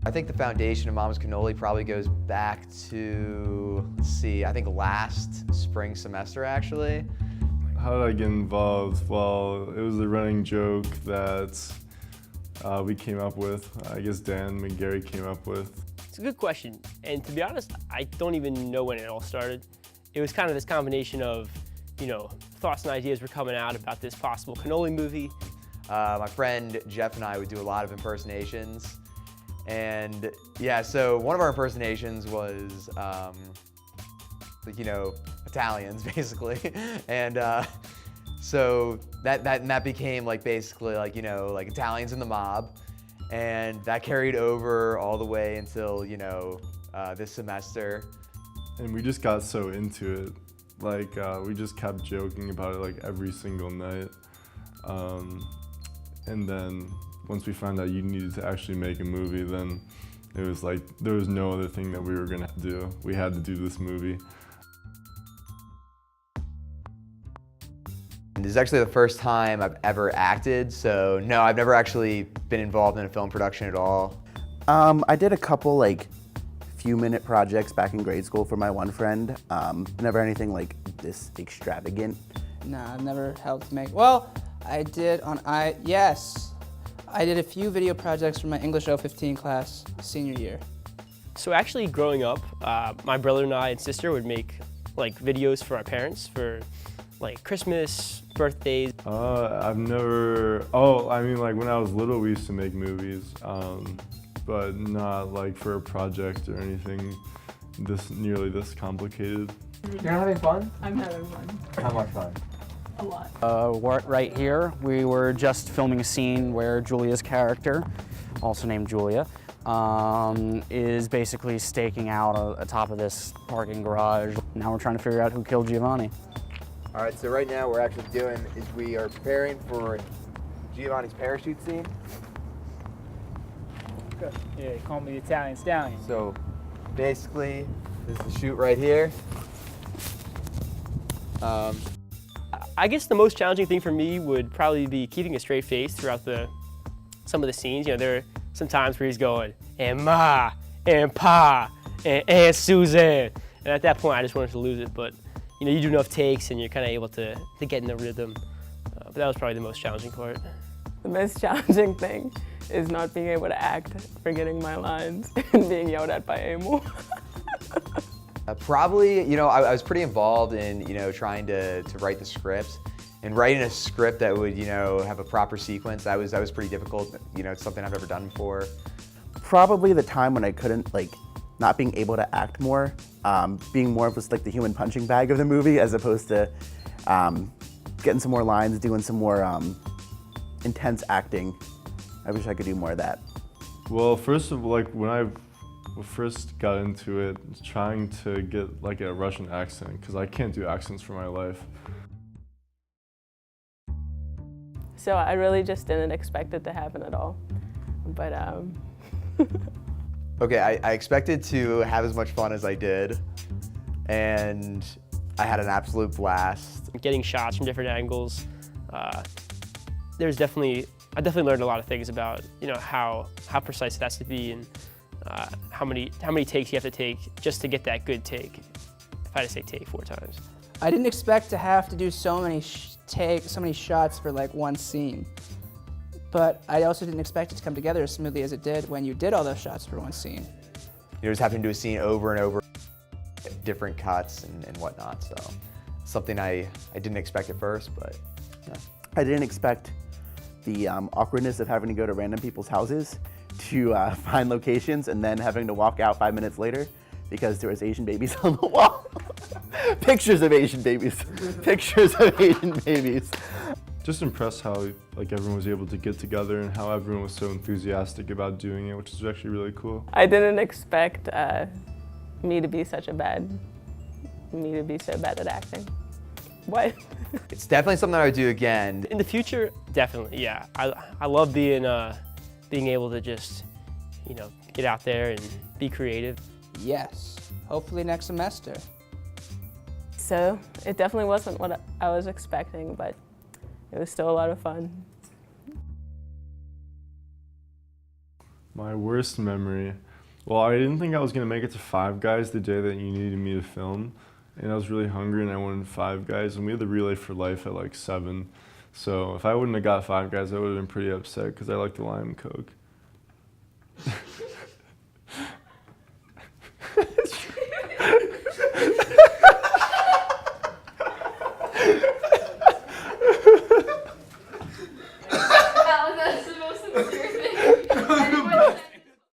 I think the foundation of Mama's Cannoli probably goes back to, let's see, I think last spring semester actually. How did I get involved? Well, it was a running joke that we came up with. I guess Dan and Gary came up with. It's a good question, and to be honest, I don't even know when it all started. It was kind of this combination of, thoughts and ideas were coming out about this possible Cannoli movie. My friend Jeff and I would do a lot of impersonations. And yeah, so one of our impersonations was, Italians basically. And so that became basically Italians in the mob. And that carried over all the way until, this semester. And we just got so into it. We just kept joking about it every single night. And then once we found out you needed to actually make a movie, then it was there was no other thing that we were gonna do. We had to do this movie. This is actually the first time I've ever acted, so no, I've never actually been involved in a film production at all. I did a couple few-minute projects back in grade school for my one friend. Never anything this extravagant. Nah, I've never helped make. Well, I did yes. I did a few video projects for my English 015 class senior year. So actually growing up, my brother and I and sister would make videos for our parents for Christmas, birthdays. I've never, when I was little we used to make movies, but not for a project or anything nearly this complicated. You're having fun? I'm having fun. How much fun? A lot. We're right here. We were just filming a scene where Julia's character, also named Julia, is basically staking out atop of this parking garage. Now we're trying to figure out who killed Giovanni. All right, so right now what we're actually doing is we are preparing for Giovanni's parachute scene. Yeah, they call me the Italian Stallion. So basically, this is the shoot right here. I guess the most challenging thing for me would probably be keeping a straight face throughout some of the scenes. There are some times where he's going, and Ma, and Pa, and Aunt Suzanne. And at that point, I just wanted to lose it. But you do enough takes and you're kind of able to get in the rhythm. But that was probably the most challenging part. The most challenging thing is not being able to act, forgetting my lines, and being yelled at by Emil. Probably, I was pretty involved in, trying to write the script. And writing a script that would, have a proper sequence, that was pretty difficult. It's something I've never done before. Probably the time when I couldn't, not being able to act more, being more of just the human punching bag of the movie as opposed to getting some more lines, doing some more intense acting. I wish I could do more of that. Well, first of all, when I first got into it, trying to get a Russian accent, because I can't do accents for my life. So I really just didn't expect it to happen at all. But Okay, I expected to have as much fun as I did, and I had an absolute blast. Getting shots from different angles, I definitely learned a lot of things about how precise it has to be and how many takes you have to take just to get that good take. If I had to say take 4 times. I didn't expect to have to do so many shots for one scene. But I also didn't expect it to come together as smoothly as it did when you did all those shots for one scene. Just having to do a scene over and over, different cuts and whatnot. So something I didn't expect at first, but yeah. I didn't expect the awkwardness of having to go to random people's houses to find locations and then having to walk out 5 minutes later because there was Asian babies on the wall. Pictures of Asian babies. Pictures of Asian babies. Just impressed how everyone was able to get together and how everyone was so enthusiastic about doing it, which is actually really cool. I didn't expect me to be so bad at acting. What? It's definitely something I would do again. In the future, definitely, yeah. I love being able to just, get out there and be creative. Yes, hopefully next semester. So it definitely wasn't what I was expecting, but it was still a lot of fun. My worst memory. Well, I didn't think I was gonna make it to Five Guys the day that you needed me to film, and I was really hungry and I wanted Five Guys, and we had the relay for life at like 7. So if I wouldn't have got Five Guys, I would have been pretty upset because I like the lime Coke.